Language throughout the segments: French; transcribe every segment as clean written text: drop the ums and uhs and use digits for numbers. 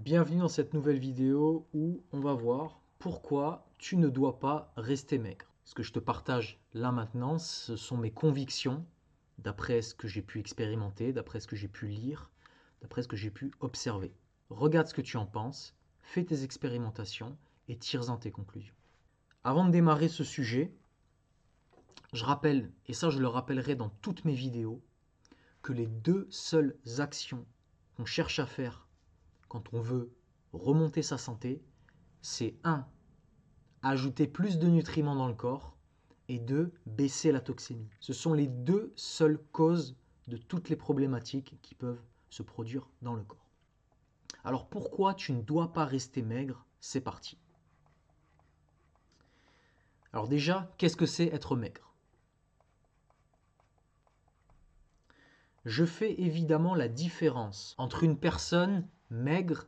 Bienvenue dans cette nouvelle vidéo où on va voir pourquoi tu ne dois pas rester maigre. Ce que je te partage là maintenant, ce sont mes convictions d'après ce que j'ai pu expérimenter, d'après ce que j'ai pu lire, d'après ce que j'ai pu observer. Regarde ce que tu en penses, fais tes expérimentations et tire-en tes conclusions. Avant de démarrer ce sujet, je rappelle, et ça je le rappellerai dans toutes mes vidéos, que les deux seules actions qu'on cherche à faire quand on veut remonter sa santé, c'est 1. Ajouter plus de nutriments dans le corps et 2. Baisser la toxémie. Ce sont les deux seules causes de toutes les problématiques qui peuvent se produire dans le corps. Alors pourquoi tu ne dois pas rester maigre? C'est parti. Alors déjà, qu'est-ce que c'est être maigre? Je fais évidemment la différence entre une personne maigre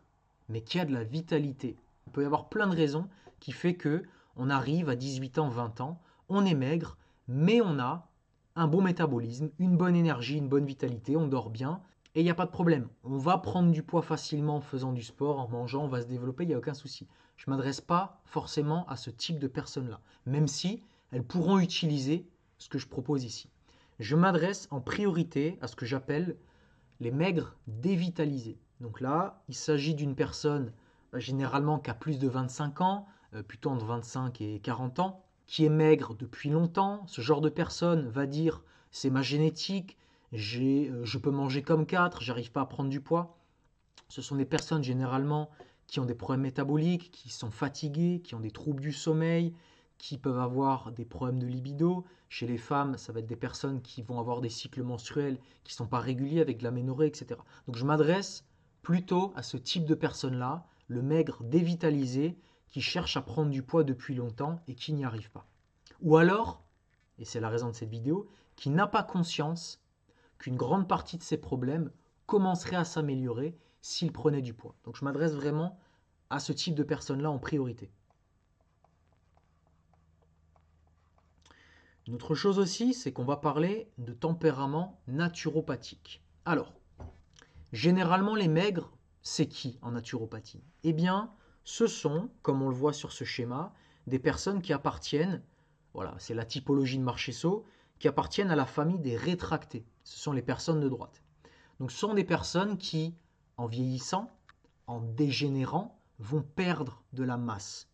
mais qui a de la vitalité. Il peut y avoir plein de raisons qui fait que on arrive à 18 ans, 20 ans, on est maigre, mais on a un bon métabolisme, une bonne énergie, une bonne vitalité, on dort bien, et il n'y a pas de problème. On va prendre du poids facilement en faisant du sport, en mangeant, on va se développer, il n'y a aucun souci. Je ne m'adresse pas forcément à ce type de personnes-là, même si elles pourront utiliser ce que je propose ici. Je m'adresse en priorité à ce que j'appelle les maigres dévitalisés. Donc là, il s'agit d'une personne généralement qui a plus de 25 ans, plutôt entre 25 et 40 ans, qui est maigre depuis longtemps. Ce genre de personne va dire c'est ma génétique, je peux manger comme 4, j'arrive pas à prendre du poids. Ce sont des personnes généralement qui ont des problèmes métaboliques, qui sont fatiguées, qui ont des troubles du sommeil, qui peuvent avoir des problèmes de libido. Chez les femmes, ça va être des personnes qui vont avoir des cycles menstruels qui ne sont pas réguliers avec de l'aménorrhée, etc. Donc je m'adresse plutôt à ce type de personnes-là, le maigre dévitalisé, qui cherche à prendre du poids depuis longtemps et qui n'y arrive pas. Ou alors, et c'est la raison de cette vidéo, qui n'a pas conscience qu'une grande partie de ses problèmes commencerait à s'améliorer s'il prenait du poids. Donc je m'adresse vraiment à ce type de personnes-là en priorité. Une autre chose aussi, c'est qu'on va parler de tempérament naturopathique. Alors, généralement les maigres, c'est qui en naturopathie? Eh bien, ce sont, comme on le voit sur ce schéma, des personnes qui appartiennent, voilà, c'est la typologie de Marchesso, qui appartiennent à la famille des rétractés. Ce sont les personnes de droite. Donc ce sont des personnes qui, en vieillissant, en dégénérant, vont perdre de la masse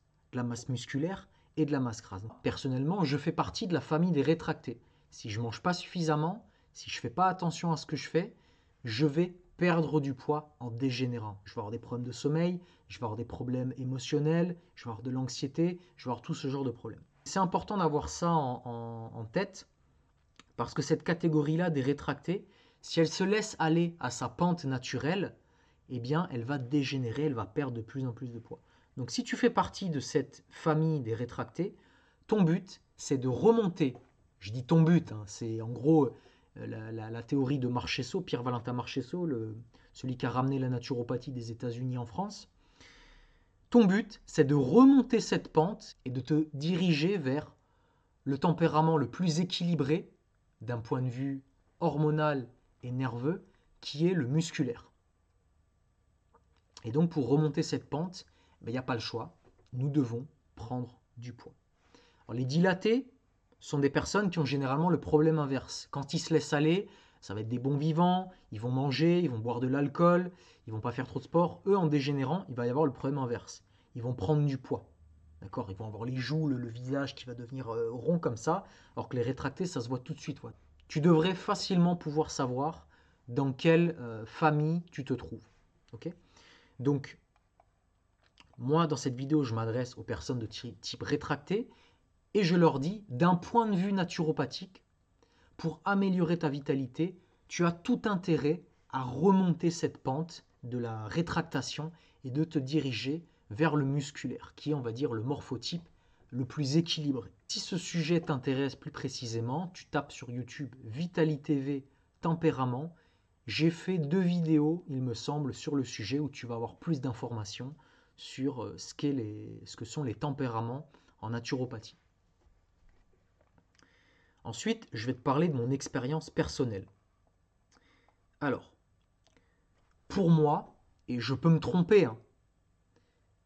musculaire et de la masse grasse. Personnellement, je fais partie de la famille des rétractés. Si je ne mange pas suffisamment, si je ne fais pas attention à ce que je fais, je vais perdre du poids en dégénérant. Je vais avoir des problèmes de sommeil, je vais avoir des problèmes émotionnels, je vais avoir de l'anxiété, je vais avoir tout ce genre de problèmes. C'est important d'avoir ça en tête parce que cette catégorie-là des rétractés, si elle se laisse aller à sa pente naturelle, eh bien, elle va dégénérer, elle va perdre de plus en plus de poids. Donc si tu fais partie de cette famille des rétractés, ton but, c'est de remonter. Je dis ton but, hein, c'est en gros la théorie de Marchesso, Pierre-Valentin Marchesso, celui qui a ramené la naturopathie des États-Unis en France. Ton but, c'est de remonter cette pente et de te diriger vers le tempérament le plus équilibré d'un point de vue hormonal et nerveux, qui est le musculaire. Et donc pour remonter cette pente, il n'y a pas le choix, nous devons prendre du poids. Alors, les dilatés sont des personnes qui ont généralement le problème inverse. Quand ils se laissent aller, ça va être des bons vivants, ils vont manger, ils vont boire de l'alcool, ils vont pas faire trop de sport. Eux, en dégénérant, il va y avoir le problème inverse. Ils vont prendre du poids. D'accord? Ils vont avoir les joues, le visage qui va devenir rond comme ça, alors que les rétractés, ça se voit tout de suite. Ouais. Tu devrais facilement pouvoir savoir dans quelle famille tu te trouves. Ok? Donc, moi, dans cette vidéo, je m'adresse aux personnes de type rétracté et je leur dis, d'un point de vue naturopathique, pour améliorer ta vitalité, tu as tout intérêt à remonter cette pente de la rétractation et de te diriger vers le musculaire, qui est, on va dire, le morphotype le plus équilibré. Si ce sujet t'intéresse plus précisément, tu tapes sur YouTube Vitalité V Tempérament. J'ai fait 2 vidéos, il me semble, sur le sujet où tu vas avoir plus d'informations sur ce que sont les tempéraments en naturopathie. Ensuite, je vais te parler de mon expérience personnelle. Alors, pour moi, et je peux me tromper, hein,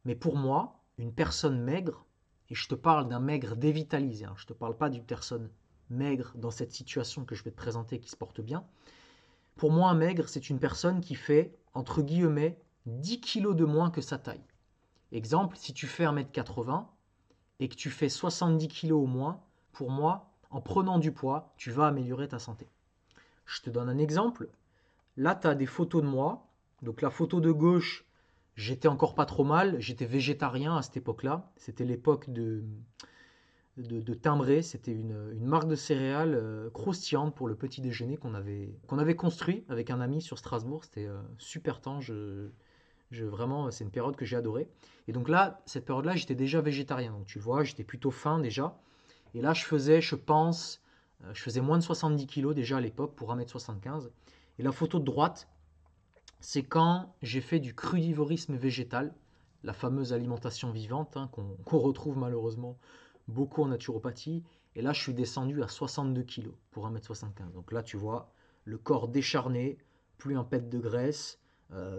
Mais pour moi, une personne maigre, et je te parle d'un maigre dévitalisé, hein, je ne te parle pas d'une personne maigre dans cette situation que je vais te présenter qui se porte bien. Pour moi, un maigre, c'est une personne qui fait, entre guillemets, 10 kilos de moins que sa taille. Exemple, si tu fais 1,80 m et que tu fais 70 kilos au moins, pour moi, en prenant du poids, tu vas améliorer ta santé. Je te donne un exemple. Là, tu as des photos de moi. Donc la photo de gauche, j'étais encore pas trop mal. J'étais végétarien à cette époque-là. C'était l'époque de Timbré. C'était une marque de céréales croustillante pour le petit déjeuner qu'on avait construit avec un ami sur Strasbourg. C'était super temps. Vraiment, c'est une période que j'ai adorée. Et donc là, cette période-là, j'étais déjà végétarien. Donc tu vois, j'étais plutôt faim déjà. Et là, je pense, je faisais moins de 70 kilos déjà à l'époque pour 1,75 m. Et la photo de droite, c'est quand j'ai fait du crudivorisme végétal, la fameuse alimentation vivante hein, qu'on retrouve malheureusement beaucoup en naturopathie. Et là, je suis descendu à 62 kilos pour 1,75 m. Donc là, tu vois, le corps décharné, plus un pet de graisse,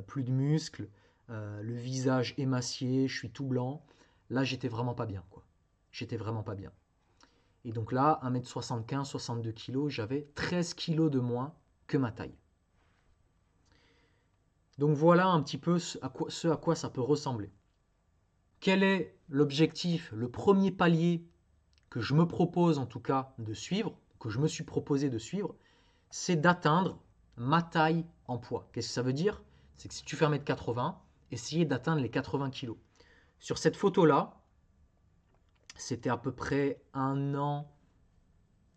plus de muscles, le visage émacié, je suis tout blanc. Là, j'étais vraiment pas bien, quoi. J'étais vraiment pas bien. Et donc là, 1,75 m, 62 kg, j'avais 13 kg de moins que ma taille. Donc voilà un petit peu ce à quoi ça peut ressembler. Quel est l'objectif, le premier palier que je me propose en tout cas de suivre, que je me suis proposé de suivre, c'est d'atteindre ma taille en poids. Qu'est-ce que ça veut dire? C'est que si tu fais 1,80 m, essayer d'atteindre les 80 kg. Sur cette photo-là, c'était à peu près 1 an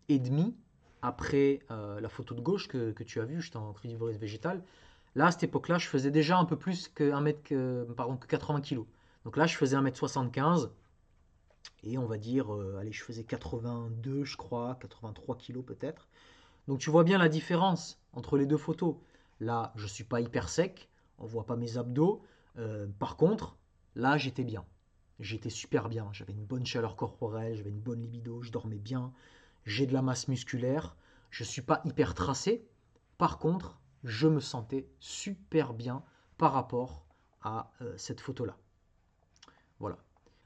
et demi après la photo de gauche que tu as vue, j'étais en crudivorisme végétal. Là, à cette époque-là, je faisais déjà un peu plus que 80 kg. Donc là, je faisais 1,75 m et on va dire, allez, je faisais 82, je crois, 83 kg peut-être. Donc tu vois bien la différence entre les deux photos. Là, je ne suis pas hyper sec, on ne voit pas mes abdos. Par contre, là, j'étais bien. J'étais super bien. J'avais une bonne chaleur corporelle, j'avais une bonne libido, je dormais bien. J'ai de la masse musculaire. Je ne suis pas hyper tracé. Par contre, je me sentais super bien par rapport à cette photo-là. Voilà.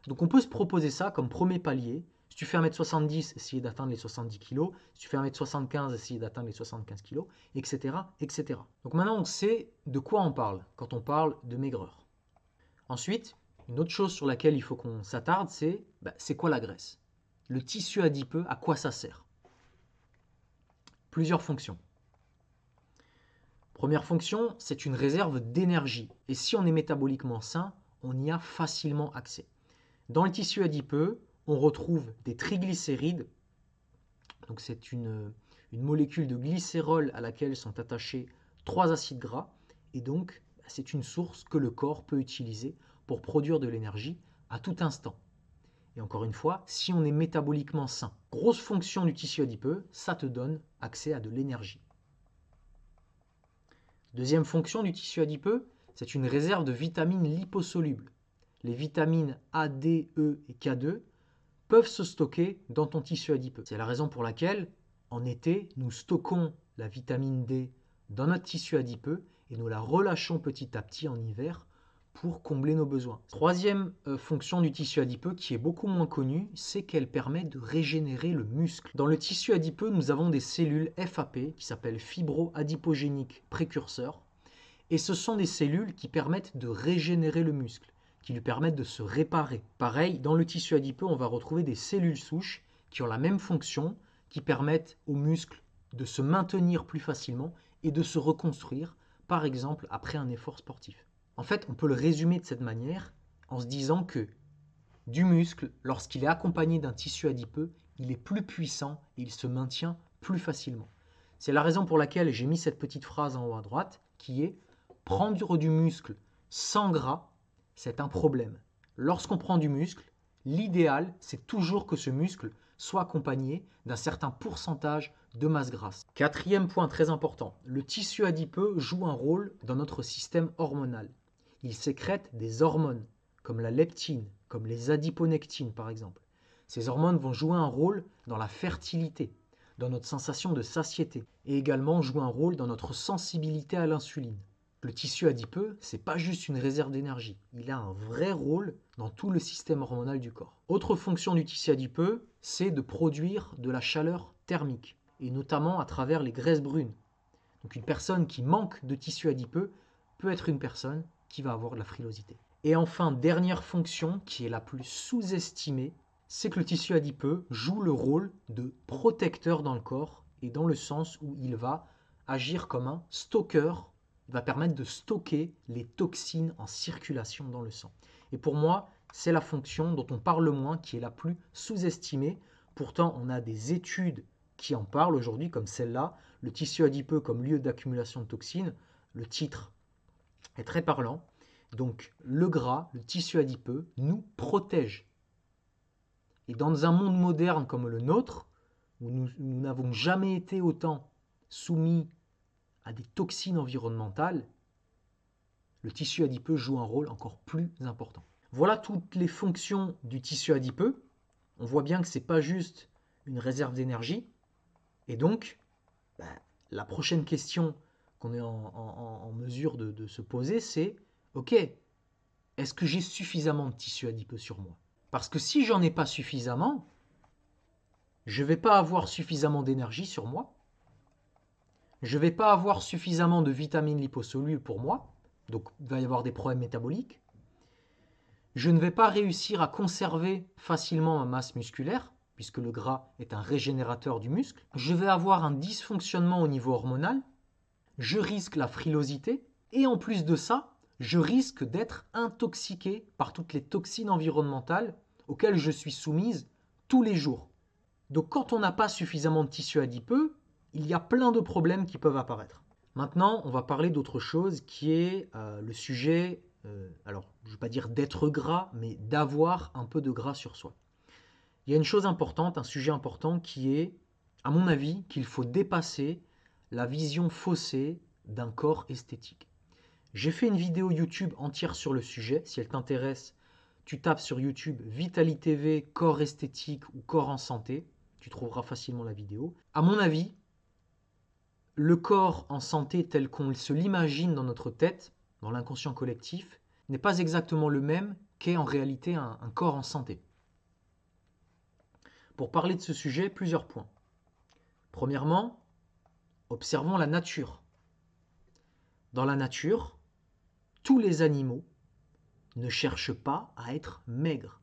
Donc on peut se proposer ça comme premier palier. Si tu fais 1,70 m, essayer d'atteindre les 70 kg. Si tu fais 1,75 m, essayer d'atteindre les 75 kg, etc., etc. Donc maintenant, on sait de quoi on parle quand on parle de maigreur. Ensuite, une autre chose sur laquelle il faut qu'on s'attarde, c'est quoi la graisse? Le tissu adipeux, à quoi ça sert? Plusieurs fonctions. Première fonction, c'est une réserve d'énergie. Et si on est métaboliquement sain, on y a facilement accès. Dans le tissu adipeux, on retrouve des triglycérides. Donc c'est une molécule de glycérol à laquelle sont attachés 3 acides gras. Et donc, c'est une source que le corps peut utiliser pour produire de l'énergie à tout instant. Et encore une fois, si on est métaboliquement sain, grosse fonction du tissu adipeux, ça te donne accès à de l'énergie. Deuxième fonction du tissu adipeux, c'est une réserve de vitamines liposolubles. Les vitamines A, D, E et K2 peuvent se stocker dans ton tissu adipeux. C'est la raison pour laquelle, en été, nous stockons la vitamine D dans notre tissu adipeux et nous la relâchons petit à petit en hiver pour combler nos besoins. Troisième fonction du tissu adipeux qui est beaucoup moins connue, c'est qu'elle permet de régénérer le muscle. Dans le tissu adipeux, nous avons des cellules FAP qui s'appellent fibro-adipogéniques précurseurs et ce sont des cellules qui permettent de régénérer le muscle, qui lui permettent de se réparer. Pareil, dans le tissu adipeux, on va retrouver des cellules souches qui ont la même fonction, qui permettent aux muscles de se maintenir plus facilement et de se reconstruire, par exemple après un effort sportif. En fait, on peut le résumer de cette manière en se disant que du muscle, lorsqu'il est accompagné d'un tissu adipeux, il est plus puissant et il se maintient plus facilement. C'est la raison pour laquelle j'ai mis cette petite phrase en haut à droite qui est « Prendre du muscle sans gras, c'est un problème. Lorsqu'on prend du muscle, l'idéal, c'est toujours que ce muscle soit accompagné d'un certain pourcentage de masse grasse. » Quatrième point très important, le tissu adipeux joue un rôle dans notre système hormonal. Il sécrète des hormones, comme la leptine, comme les adiponectines par exemple. Ces hormones vont jouer un rôle dans la fertilité, dans notre sensation de satiété, et également jouer un rôle dans notre sensibilité à l'insuline. Le tissu adipeux, c'est pas juste une réserve d'énergie, il a un vrai rôle dans tout le système hormonal du corps. Autre fonction du tissu adipeux, c'est de produire de la chaleur thermique, et notamment à travers les graisses brunes. Donc une personne qui manque de tissu adipeux peut être une personne qui va avoir de la frilosité. Et enfin, dernière fonction qui est la plus sous-estimée, c'est que le tissu adipeux joue le rôle de protecteur dans le corps, et dans le sens où il va agir comme un stockeur. Il va permettre de stocker les toxines en circulation dans le sang. Et pour moi, c'est la fonction dont on parle le moins, qui est la plus sous-estimée. Pourtant, on a des études qui en parlent aujourd'hui, comme celle-là, le tissu adipeux comme lieu d'accumulation de toxines. Le titre est très parlant. Donc, le gras, le tissu adipeux, nous protège. Et dans un monde moderne comme le nôtre, où nous n'avons jamais été autant soumis à des toxines environnementales, le tissu adipeux joue un rôle encore plus important. Voilà toutes les fonctions du tissu adipeux. On voit bien que ce n'est pas juste une réserve d'énergie. Et donc, la prochaine question qu'on est en mesure de se poser, c'est ok, est-ce que j'ai suffisamment de tissu adipeux sur moi? Parce que si j'en ai pas suffisamment, je ne vais pas avoir suffisamment d'énergie sur moi, je ne vais pas avoir suffisamment de vitamines liposolubles pour moi, donc il va y avoir des problèmes métaboliques, je ne vais pas réussir à conserver facilement ma masse musculaire, puisque le gras est un régénérateur du muscle, je vais avoir un dysfonctionnement au niveau hormonal, je risque la frilosité, et en plus de ça, je risque d'être intoxiqué par toutes les toxines environnementales auxquelles je suis soumise tous les jours. Donc quand on n'a pas suffisamment de tissu adipeux, il y a plein de problèmes qui peuvent apparaître. Maintenant, on va parler d'autre chose qui est le sujet, alors je ne vais pas dire d'être gras, mais d'avoir un peu de gras sur soi. Il y a une chose importante, un sujet important qui est, à mon avis, qu'il faut dépasser la vision faussée d'un corps esthétique. J'ai fait une vidéo YouTube entière sur le sujet. Si elle t'intéresse, tu tapes sur YouTube Vitali TV, corps esthétique ou corps en santé. Tu trouveras facilement la vidéo. À mon avis, le corps en santé tel qu'on se l'imagine dans notre tête, dans l'inconscient collectif, n'est pas exactement le même qu'est en réalité un corps en santé. Pour parler de ce sujet, plusieurs points. Premièrement, observons la nature. Dans la nature, tous les animaux ne cherchent pas à être maigres.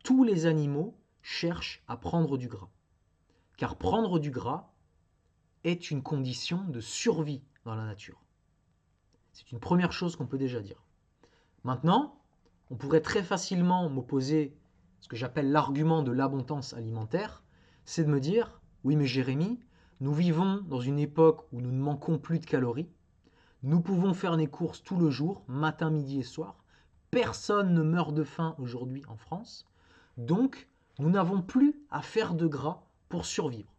Tous les animaux cherchent à prendre du gras. Car prendre du gras est une condition de survie dans la nature. C'est une première chose qu'on peut déjà dire. Maintenant, on pourrait très facilement m'opposer ce que j'appelle l'argument de l'abondance alimentaire, c'est de me dire, oui mais Jérémy, nous vivons dans une époque où nous ne manquons plus de calories, nous pouvons faire des courses tout le jour, matin, midi et soir, personne ne meurt de faim aujourd'hui en France, donc nous n'avons plus à faire de gras pour survivre.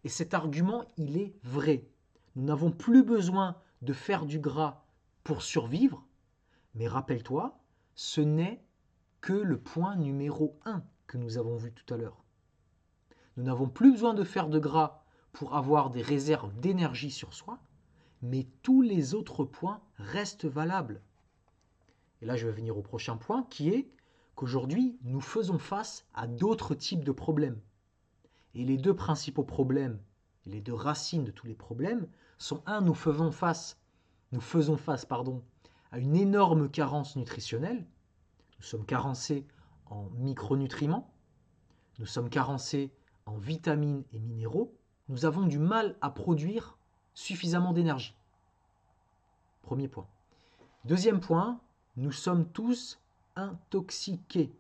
Et cet argument, il est vrai. Nous n'avons plus besoin de faire du gras pour survivre, mais rappelle-toi, ce n'est que le point numéro 1 que nous avons vu tout à l'heure. Nous n'avons plus besoin de faire de gras pour avoir des réserves d'énergie sur soi, mais tous les autres points restent valables. Et là, je vais venir au prochain point, qui est qu'aujourd'hui, nous faisons face à d'autres types de problèmes. Et les deux principaux problèmes, les deux racines de tous les problèmes, sont nous faisons face à une énorme carence nutritionnelle. Nous sommes carencés en micronutriments, nous sommes carencés en vitamines et minéraux, nous avons du mal à produire suffisamment d'énergie. Premier point. Deuxième point, nous sommes tous intoxiqués.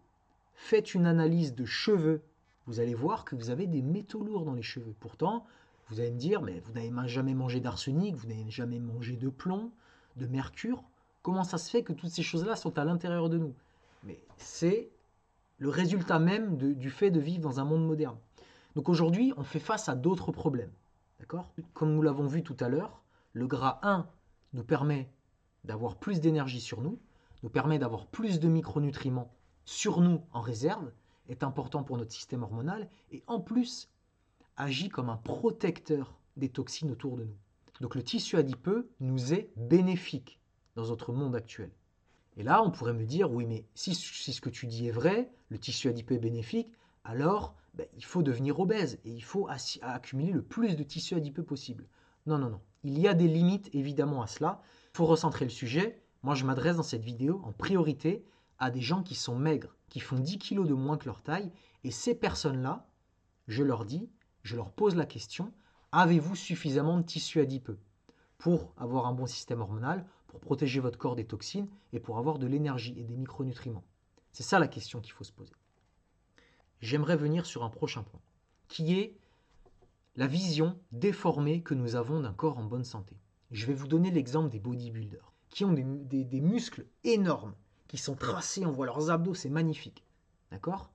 Faites une analyse de cheveux, vous allez voir que vous avez des métaux lourds dans les cheveux. Pourtant, vous allez me dire, mais vous n'avez jamais mangé d'arsenic, vous n'avez jamais mangé de plomb, de mercure. Comment ça se fait que toutes ces choses-là sont à l'intérieur de nous? Mais c'est le résultat même du fait de vivre dans un monde moderne. Donc aujourd'hui, on fait face à d'autres problèmes. D'accord? Comme nous l'avons vu tout à l'heure, le gras 1 nous permet d'avoir plus d'énergie sur nous, nous permet d'avoir plus de micronutriments sur nous en réserve, est important pour notre système hormonal et en plus agit comme un protecteur des toxines autour de nous. Donc le tissu adipeux nous est bénéfique dans notre monde actuel. Et là, on pourrait me dire, oui, mais si ce que tu dis est vrai, le tissu adipeux est bénéfique, alors il faut devenir obèse et il faut accumuler le plus de tissu adipeux possible. Non, non, non. Il y a des limites évidemment à cela. Il faut recentrer le sujet. Moi, je m'adresse dans cette vidéo en priorité à des gens qui sont maigres, qui font 10 kilos de moins que leur taille. Et ces personnes-là, je leur dis, je leur pose la question, avez-vous suffisamment de tissu adipeux pour avoir un bon système hormonal, pour protéger votre corps des toxines et pour avoir de l'énergie et des micronutriments? C'est ça la question qu'il faut se poser. J'aimerais venir sur un prochain point, qui est la vision déformée que nous avons d'un corps en bonne santé. Je vais vous donner l'exemple des bodybuilders, qui ont des muscles énormes, qui sont tracés, on voit leurs abdos, c'est magnifique. D'accord?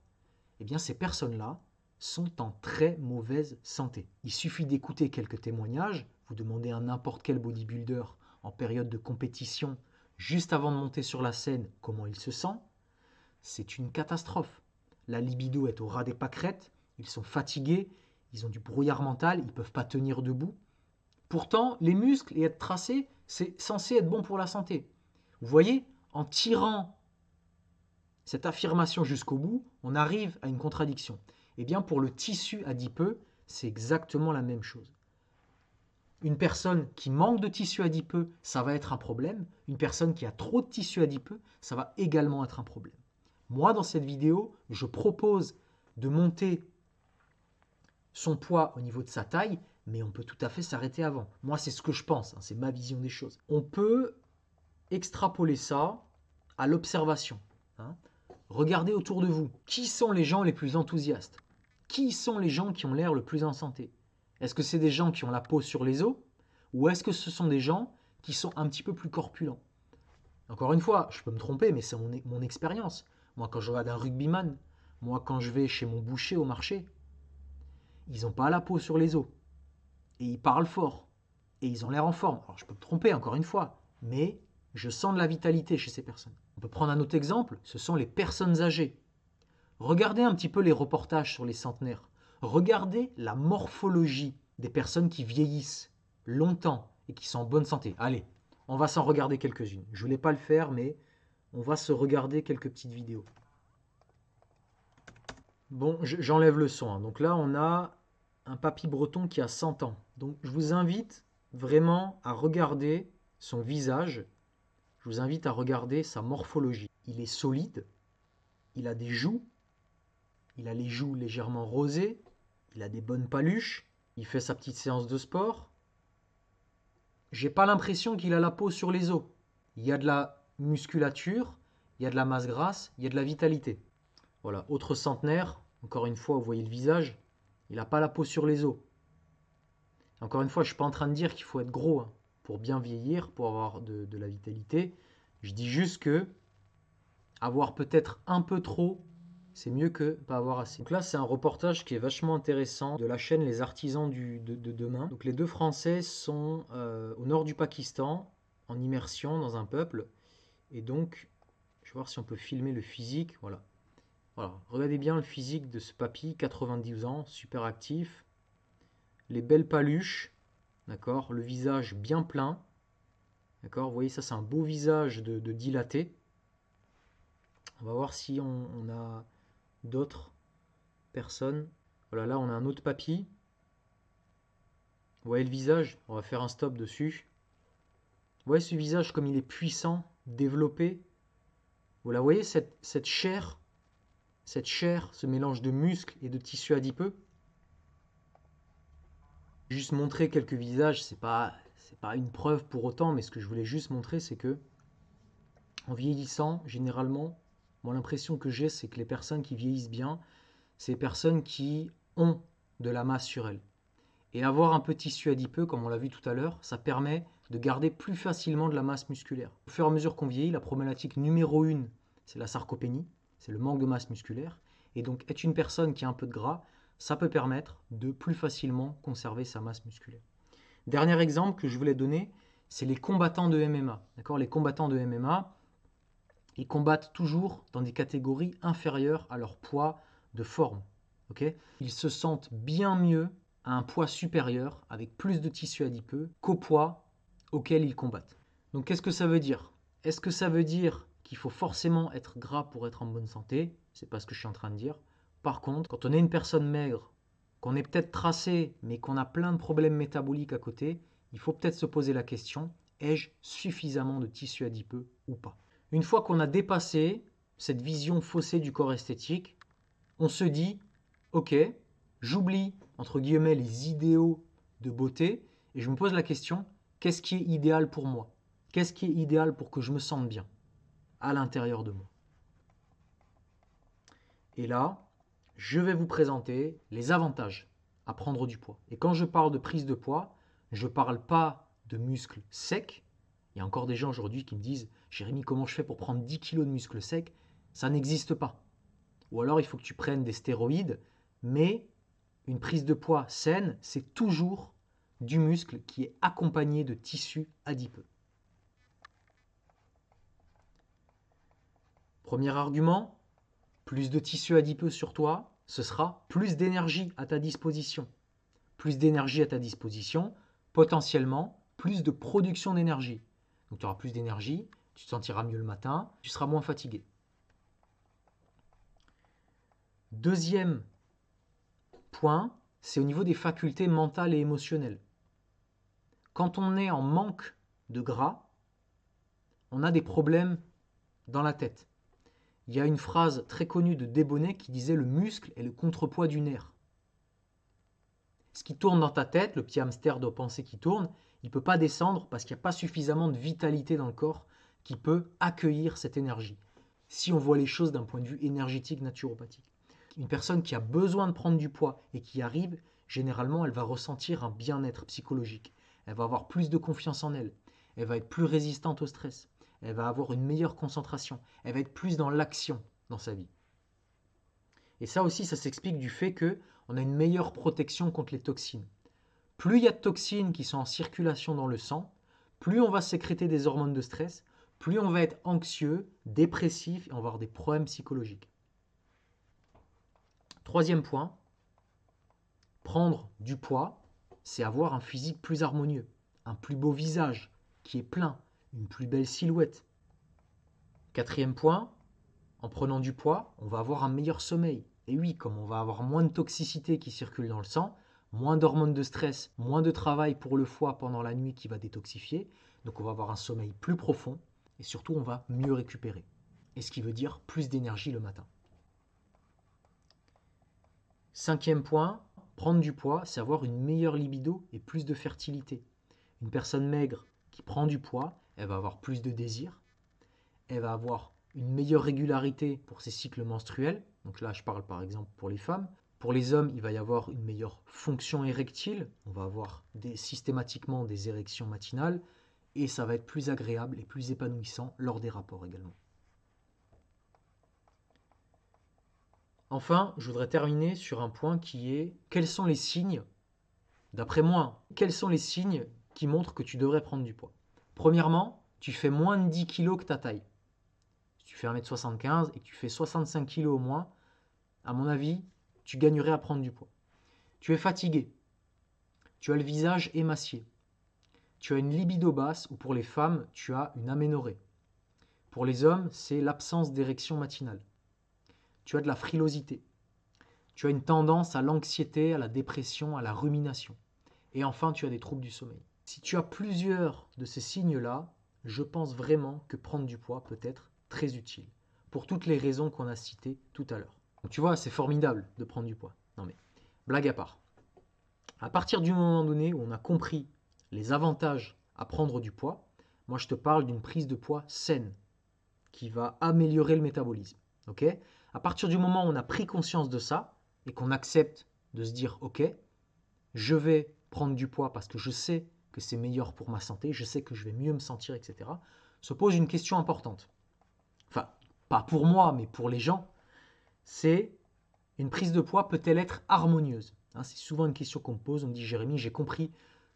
Eh bien, ces personnes-là sont en très mauvaise santé. Il suffit d'écouter quelques témoignages, vous demandez à n'importe quel bodybuilder en période de compétition, juste avant de monter sur la scène, comment il se sent, c'est une catastrophe. La libido est au ras des pâquerettes, ils sont fatigués, ils ont du brouillard mental, ils ne peuvent pas tenir debout. Pourtant, les muscles et être tracés, c'est censé être bon pour la santé. Vous voyez, en tirant cette affirmation jusqu'au bout, on arrive à une contradiction. Eh bien, pour le tissu adipeux, c'est exactement la même chose. Une personne qui manque de tissu adipeux, ça va être un problème. Une personne qui a trop de tissu adipeux, ça va également être un problème. Moi, dans cette vidéo, je propose de monter son poids au niveau de sa taille, mais on peut tout à fait s'arrêter avant. Moi, c'est ce que je pense, c'est ma vision des choses. On peut extrapoler ça à l'observation. Regardez autour de vous. Qui sont les gens les plus enthousiastes? Qui sont les gens qui ont l'air le plus en santé? Est-ce que c'est des gens qui ont la peau sur les os? Ou est-ce que ce sont des gens qui sont un petit peu plus corpulents? Encore une fois, je peux me tromper, mais c'est mon expérience. Moi, quand je regarde un rugbyman, moi, quand je vais chez mon boucher au marché, ils n'ont pas la peau sur les os. Et ils parlent fort. Et ils ont l'air en forme. Alors, je peux me tromper, encore une fois, mais je sens de la vitalité chez ces personnes. On peut prendre un autre exemple, ce sont les personnes âgées. Regardez un petit peu les reportages sur les centenaires. Regardez la morphologie des personnes qui vieillissent longtemps et qui sont en bonne santé. Allez, on va s'en regarder quelques-unes. Je ne voulais pas le faire, mais on va se regarder quelques petites vidéos. Bon, j'enlève le son. Donc là, on a un papy breton qui a 100 ans. Donc je vous invite vraiment à regarder son visage. Je vous invite à regarder sa morphologie. Il est solide, il a des joues, il a les joues légèrement rosées, il a des bonnes paluches, il fait sa petite séance de sport. J'ai pas l'impression qu'il a la peau sur les os. Il y a de la musculature, il y a de la masse grasse, il y a de la vitalité. Voilà, autre centenaire, encore une fois, vous voyez le visage, il n'a pas la peau sur les os. Encore une fois, je ne suis pas en train de dire qu'il faut être gros pour bien vieillir, pour avoir de la vitalité. Je dis juste que avoir peut-être un peu trop, c'est mieux que pas avoir assez. Donc là, c'est un reportage qui est vachement intéressant de la chaîne Les Artisans de demain. Donc les deux Français sont au nord du Pakistan, en immersion dans un peuple. Et donc, je vais voir si on peut filmer le physique. Voilà. Voilà. Regardez bien le physique de ce papy, 90 ans, super actif. Les belles paluches, d'accord, le visage bien plein, d'accord, vous voyez ça c'est un beau visage de dilaté. On va voir si on a d'autres personnes. Voilà, là on a un autre papy. Vous voyez le visage, on va faire un stop dessus. Vous voyez ce visage comme il est puissant, développé. Vous voyez cette chair, ce mélange de muscles et de tissu adipeux. Juste montrer quelques visages, c'est pas une preuve pour autant, mais ce que je voulais juste montrer, c'est que en vieillissant, généralement, moi l'impression que j'ai, c'est que les personnes qui vieillissent bien, c'est les personnes qui ont de la masse sur elles. Et avoir un petit tissu adipeux, comme on l'a vu tout à l'heure, ça permet de garder plus facilement de la masse musculaire. Au fur et à mesure qu'on vieillit, la problématique numéro 1, c'est la sarcopénie, c'est le manque de masse musculaire. Et donc être une personne qui a un peu de gras, ça peut permettre de plus facilement conserver sa masse musculaire. Dernier exemple que je voulais donner, c'est les combattants de MMA. D'accord ? Les combattants de MMA, ils combattent toujours dans des catégories inférieures à leur poids de forme. Okay ? Ils se sentent bien mieux à un poids supérieur avec plus de tissu adipeux qu'au poids auquel ils combattent. Donc qu'est-ce que ça veut dire? Est-ce que ça veut dire qu'il faut forcément être gras pour être en bonne santé? C'est pas ce que je suis en train de dire. Par contre, quand on est une personne maigre, qu'on est peut-être tracé, mais qu'on a plein de problèmes métaboliques à côté, il faut peut-être se poser la question, ai-je suffisamment de tissu adipeux ou pas? Une fois qu'on a dépassé cette vision faussée du corps esthétique, on se dit, ok, j'oublie, entre guillemets, les idéaux de beauté, et je me pose la question, qu'est-ce qui est idéal pour moi? Qu'est-ce qui est idéal pour que je me sente bien à l'intérieur de moi? Et là, je vais vous présenter les avantages à prendre du poids. Et quand je parle de prise de poids, je ne parle pas de muscles secs. Il y a encore des gens aujourd'hui qui me disent, Jérémy, comment je fais pour prendre 10 kilos de muscles secs? Ça n'existe pas. Ou alors il faut que tu prennes des stéroïdes, mais une prise de poids saine, c'est toujours du muscle qui est accompagné de tissu adipeux. Premier argument, plus de tissu adipeux sur toi, ce sera plus d'énergie à ta disposition. Plus d'énergie à ta disposition, potentiellement plus de production d'énergie. Donc tu auras plus d'énergie, tu te sentiras mieux le matin, tu seras moins fatigué. Deuxième point, c'est au niveau des facultés mentales et émotionnelles. Quand on est en manque de gras, on a des problèmes dans la tête. Il y a une phrase très connue de Débonnet qui disait le muscle est le contrepoids du nerf. Ce qui tourne dans ta tête, le petit hamster de pensée qui tourne, il ne peut pas descendre parce qu'il n'y a pas suffisamment de vitalité dans le corps qui peut accueillir cette énergie. Si on voit les choses d'un point de vue énergétique, naturopathique. Une personne qui a besoin de prendre du poids et qui arrive, généralement, elle va ressentir un bien-être psychologique. Elle va avoir plus de confiance en elle. Elle va être plus résistante au stress. Elle va avoir une meilleure concentration. Elle va être plus dans l'action dans sa vie. Et ça aussi, ça s'explique du fait qu'on a une meilleure protection contre les toxines. Plus il y a de toxines qui sont en circulation dans le sang, plus on va sécréter des hormones de stress, plus on va être anxieux, dépressif et on va avoir des problèmes psychologiques. Troisième point, prendre du poids, c'est avoir un physique plus harmonieux, un plus beau visage qui est plein, une plus belle silhouette. Quatrième point, en prenant du poids, on va avoir un meilleur sommeil. Et oui, comme on va avoir moins de toxicité qui circule dans le sang, moins d'hormones de stress, moins de travail pour le foie pendant la nuit qui va détoxifier, donc on va avoir un sommeil plus profond et surtout on va mieux récupérer. Et ce qui veut dire plus d'énergie le matin. Cinquième point, prendre du poids, c'est avoir une meilleure libido et plus de fertilité. Une personne maigre qui prend du poids, elle va avoir plus de désir, elle va avoir une meilleure régularité pour ses cycles menstruels. Donc là, je parle par exemple pour les femmes. Pour les hommes, il va y avoir une meilleure fonction érectile. On va avoir systématiquement des érections matinales et ça va être plus agréable et plus épanouissant lors des rapports également. Enfin, je voudrais terminer sur un point qui est quels sont les signes, d'après moi, quels sont les signes qui montrent que tu devrais prendre du poids. Premièrement, tu fais moins de 10 kg que ta taille. Si tu fais 1m75 et que tu fais 65 kg au moins, à mon avis, tu gagnerais à prendre du poids. Tu es fatigué. Tu as le visage émacié. Tu as une libido basse ou pour les femmes, tu as une aménorrhée. Pour les hommes, c'est l'absence d'érection matinale. Tu as de la frilosité. Tu as une tendance à l'anxiété, à la dépression, à la rumination. Et enfin, tu as des troubles du sommeil. Si tu as plusieurs de ces signes-là, je pense vraiment que prendre du poids peut être très utile, pour toutes les raisons qu'on a citées tout à l'heure. Donc tu vois, c'est formidable de prendre du poids. Non mais, blague à part. À partir du moment donné où on a compris les avantages à prendre du poids, moi je te parle d'une prise de poids saine, qui va améliorer le métabolisme. Ok ? À partir du moment où on a pris conscience de ça, et qu'on accepte de se dire, ok, je vais prendre du poids parce que je sais que c'est meilleur pour ma santé, je sais que je vais mieux me sentir, etc., se pose une question importante. Enfin, pas pour moi, mais pour les gens, c'est une prise de poids peut-elle être harmonieuse? C'est souvent une question qu'on me pose, on me dit, Jérémy, j'ai compris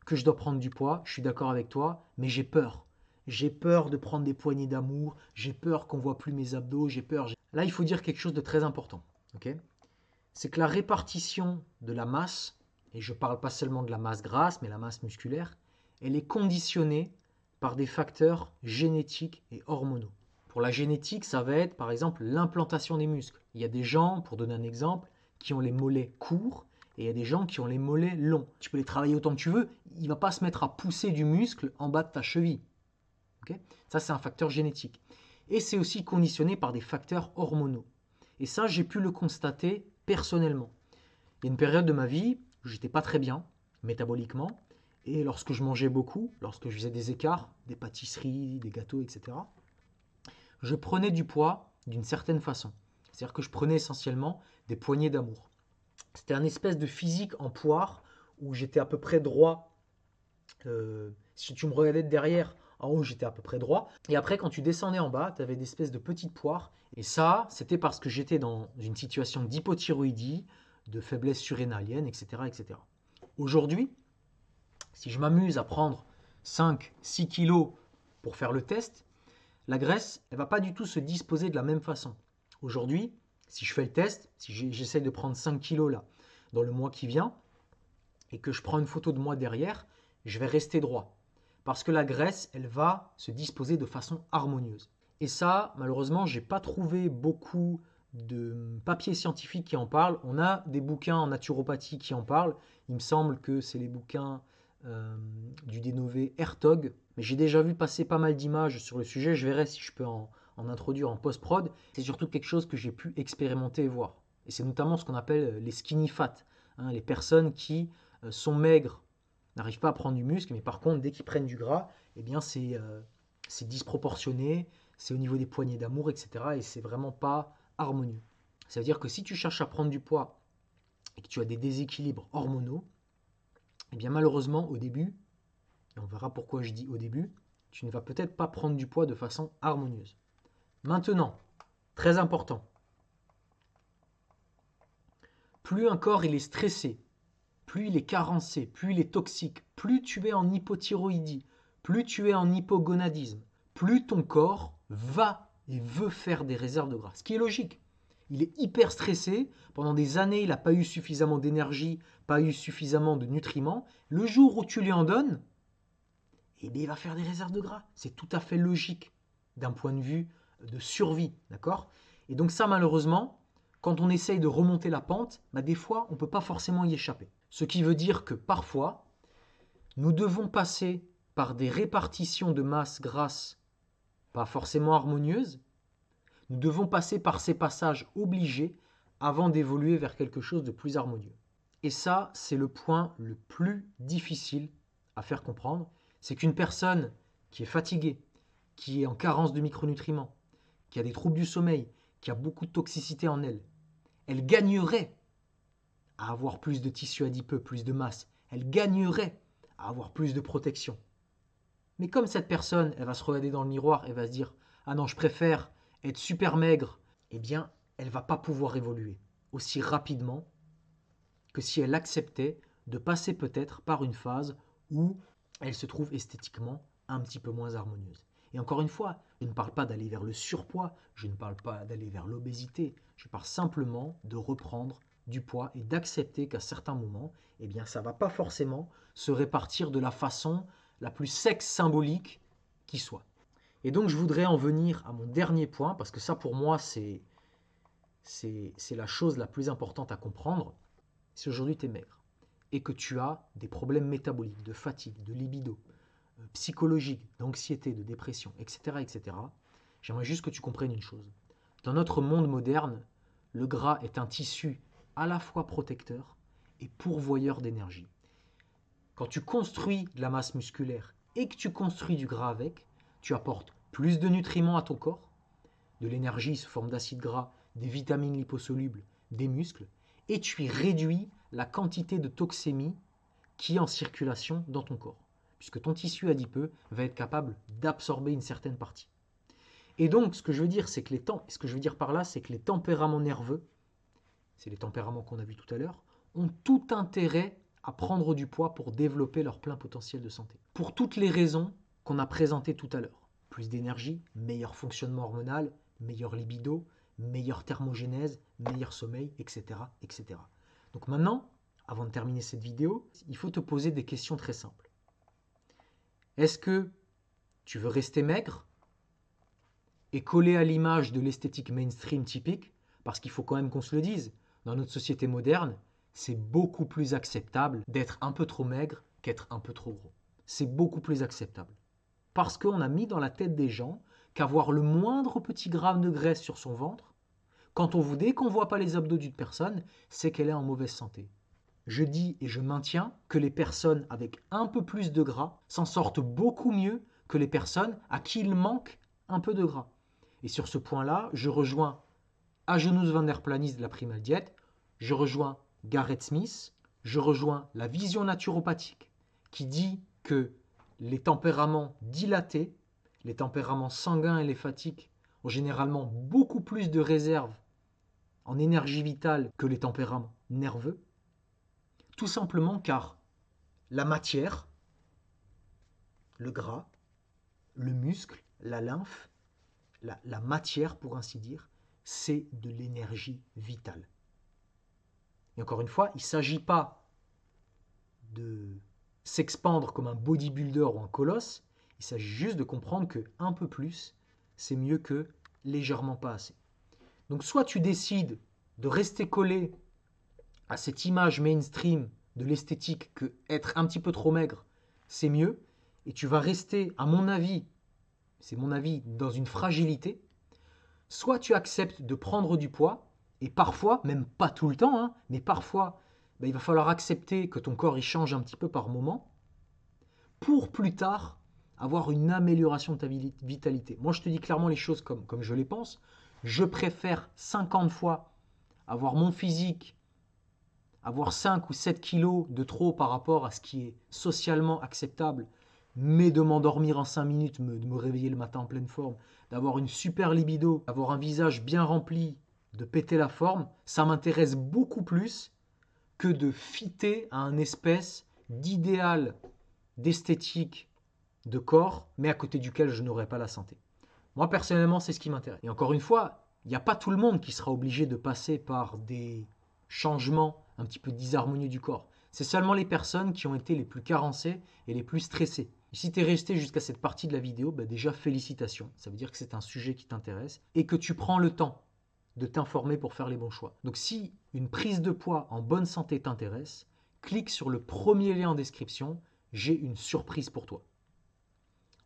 que je dois prendre du poids, je suis d'accord avec toi, mais j'ai peur. J'ai peur de prendre des poignées d'amour, j'ai peur qu'on ne voit plus mes abdos, j'ai peur. Là, il faut dire quelque chose de très important. Okay, c'est que la répartition de la masse et je ne parle pas seulement de la masse grasse, mais la masse musculaire, elle est conditionnée par des facteurs génétiques et hormonaux. Pour la génétique, ça va être par exemple l'implantation des muscles. Il y a des gens, pour donner un exemple, qui ont les mollets courts et il y a des gens qui ont les mollets longs. Tu peux les travailler autant que tu veux, il ne va pas se mettre à pousser du muscle en bas de ta cheville. Okay, ça, c'est un facteur génétique. Et c'est aussi conditionné par des facteurs hormonaux. Et ça, j'ai pu le constater personnellement. Il y a une période de ma vie où j'étais pas très bien, métaboliquement, et lorsque je mangeais beaucoup, lorsque je faisais des écarts, des pâtisseries, des gâteaux, etc., je prenais du poids d'une certaine façon. C'est-à-dire que je prenais essentiellement des poignées d'amour. C'était un espèce de physique en poire où j'étais à peu près droit. Si tu me regardais de derrière, en haut, j'étais à peu près droit. Et après, quand tu descendais en bas, tu avais des espèces de petites poires. Et ça, c'était parce que j'étais dans une situation d'hypothyroïdie, de faiblesse surrénalienne, etc., etc. Aujourd'hui, si je m'amuse à prendre 5-6 kilos pour faire le test, la graisse, elle ne va pas du tout se disposer de la même façon. Aujourd'hui, si je fais le test, si j'essaie de prendre 5 kilos là, dans le mois qui vient, et que je prends une photo de moi derrière, je vais rester droit. Parce que la graisse, elle va se disposer de façon harmonieuse. Et ça, malheureusement, je n'ai pas trouvé beaucoup de papiers scientifiques qui en parlent. On a des bouquins en naturopathie qui en parlent. Il me semble que c'est les bouquins du dénommé Hertog. Mais j'ai déjà vu passer pas mal d'images sur le sujet. Je verrai si je peux en introduire en post-prod. C'est surtout quelque chose que j'ai pu expérimenter et voir. Et c'est notamment ce qu'on appelle les skinny fat. Hein, les personnes qui sont maigres, n'arrivent pas à prendre du muscle, mais par contre, dès qu'ils prennent du gras, eh bien c'est disproportionné, c'est au niveau des poignées d'amour, etc. Et c'est vraiment pas harmonieux. Ça veut dire que si tu cherches à prendre du poids et que tu as des déséquilibres hormonaux, eh bien malheureusement au début, et on verra pourquoi je dis au début, tu ne vas peut-être pas prendre du poids de façon harmonieuse. Maintenant, très important, plus un corps il est stressé, plus il est carencé, plus il est toxique, plus tu es en hypothyroïdie, plus tu es en hypogonadisme, plus ton corps va et veut faire des réserves de gras. Ce qui est logique. Il est hyper stressé, pendant des années il n'a pas eu suffisamment d'énergie, pas eu suffisamment de nutriments. Le jour où tu lui en donnes, eh bien, il va faire des réserves de gras. C'est tout à fait logique d'un point de vue de survie, d'accord? Et donc ça, malheureusement, quand on essaye de remonter la pente, bah, des fois, on ne peut pas forcément y échapper. Ce qui veut dire que parfois, nous devons passer par des répartitions de masse grasse pas forcément harmonieuses. Nous devons passer par ces passages obligés avant d'évoluer vers quelque chose de plus harmonieux. Et ça, c'est le point le plus difficile à faire comprendre. C'est qu'une personne qui est fatiguée, qui est en carence de micronutriments, qui a des troubles du sommeil, qui a beaucoup de toxicité en elle, elle gagnerait à avoir plus de tissu adipeux, plus de masse. Elle gagnerait à avoir plus de protection. Mais comme cette personne, elle va se regarder dans le miroir et va se dire « Ah non, je préfère être super maigre », eh bien, elle ne va pas pouvoir évoluer aussi rapidement que si elle acceptait de passer peut-être par une phase où elle se trouve esthétiquement un petit peu moins harmonieuse. Et encore une fois, je ne parle pas d'aller vers le surpoids, je ne parle pas d'aller vers l'obésité, je parle simplement de reprendre du poids et d'accepter qu'à certains moments, eh bien, ça ne va pas forcément se répartir de la façon la plus sexe symbolique qui soit. Et donc, je voudrais en venir à mon dernier point, parce que ça, pour moi, c'est la chose la plus importante à comprendre. Si aujourd'hui tu es maigre et que tu as des problèmes métaboliques, de fatigue, de libido, psychologique, d'anxiété, de dépression, etc., etc., j'aimerais juste que tu comprennes une chose. Dans notre monde moderne, le gras est un tissu à la fois protecteur et pourvoyeur d'énergie. Quand tu construis de la masse musculaire et que tu construis du gras avec, tu apportes plus de nutriments à ton corps, de l'énergie sous forme d'acides gras, des vitamines liposolubles, des muscles, et tu y réduis la quantité de toxémie qui est en circulation dans ton corps, puisque ton tissu adipeux va être capable d'absorber une certaine partie. Et donc, ce que je veux dire, c'est que ce que je veux dire par là, c'est que les tempéraments nerveux, c'est les tempéraments qu'on a vus tout à l'heure, ont tout intérêt à prendre du poids pour développer leur plein potentiel de santé. Pour toutes les raisons qu'on a présentées tout à l'heure. Plus d'énergie, meilleur fonctionnement hormonal, meilleure libido, meilleure thermogénèse, meilleur sommeil, etc., etc. Donc maintenant, Avant de terminer cette vidéo, il faut te poser des questions très simples. Est-ce que tu veux rester maigre et coller à l'image de l'esthétique mainstream typique? Parce qu'il faut quand même qu'on se le dise, dans notre société moderne, c'est beaucoup plus acceptable d'être un peu trop maigre qu'être un peu trop gros. C'est beaucoup plus acceptable. Parce qu'on a mis dans la tête des gens qu'avoir le moindre petit gramme de graisse sur son ventre, dès qu'on ne voit pas les abdos d'une personne, c'est qu'elle est en mauvaise santé. Je dis et je maintiens que les personnes avec un peu plus de gras s'en sortent beaucoup mieux que les personnes à qui il manque un peu de gras. Et sur ce point-là, je rejoins Agenus van der Planis de la Primal Diet, je rejoins Garrett Smith, je rejoins la vision naturopathique qui dit que les tempéraments dilatés, les tempéraments sanguins et lympphatiques ont généralement beaucoup plus de réserves en énergie vitale que les tempéraments nerveux. Tout simplement car la matière, le gras, le muscle, la lymphe, la matière pour ainsi dire, c'est de l'énergie vitale. Et encore une fois, il ne s'agit pas de s'expandre comme un bodybuilder ou un colosse, il s'agit juste de comprendre que un peu plus, c'est mieux que légèrement pas assez. Donc soit tu décides de rester collé à cette image mainstream de l'esthétique que être un petit peu trop maigre, c'est mieux, et tu vas rester, à mon avis, c'est mon avis, dans une fragilité, soit tu acceptes de prendre du poids, et parfois, même pas tout le temps, hein, mais parfois, il va falloir accepter que ton corps il change un petit peu par moment, pour plus tard avoir une amélioration de ta vitalité. Moi, je te dis clairement les choses comme je les pense. Je préfère 50 fois avoir mon physique, avoir 5 ou 7 kilos de trop par rapport à ce qui est socialement acceptable, mais de m'endormir en 5 minutes, de me réveiller le matin en pleine forme, d'avoir une super libido, d'avoir un visage bien rempli, de péter la forme, ça m'intéresse beaucoup plus que de fitter à un espèce d'idéal d'esthétique de corps, mais à côté duquel je n'aurai pas la santé. Moi, personnellement, c'est ce qui m'intéresse. Et encore une fois, il n'y a pas tout le monde qui sera obligé de passer par des changements un petit peu disharmonieux du corps. C'est seulement les personnes qui ont été les plus carencées et les plus stressées. Et si tu es resté jusqu'à cette partie de la vidéo, déjà félicitations. Ça veut dire que c'est un sujet qui t'intéresse et que tu prends le temps de t'informer pour faire les bons choix. Donc si une prise de poids en bonne santé t'intéresse, clique sur le premier lien en description. J'ai une surprise pour toi.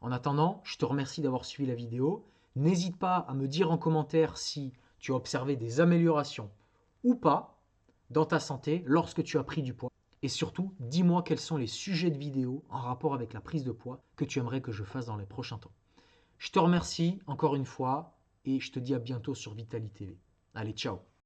En attendant, je te remercie d'avoir suivi la vidéo. N'hésite pas à me dire en commentaire si tu as observé des améliorations ou pas dans ta santé lorsque tu as pris du poids. Et surtout, dis-moi quels sont les sujets de vidéo en rapport avec la prise de poids que tu aimerais que je fasse dans les prochains temps. Je te remercie encore une fois et je te dis à bientôt sur Vitali TV. Allez, ciao!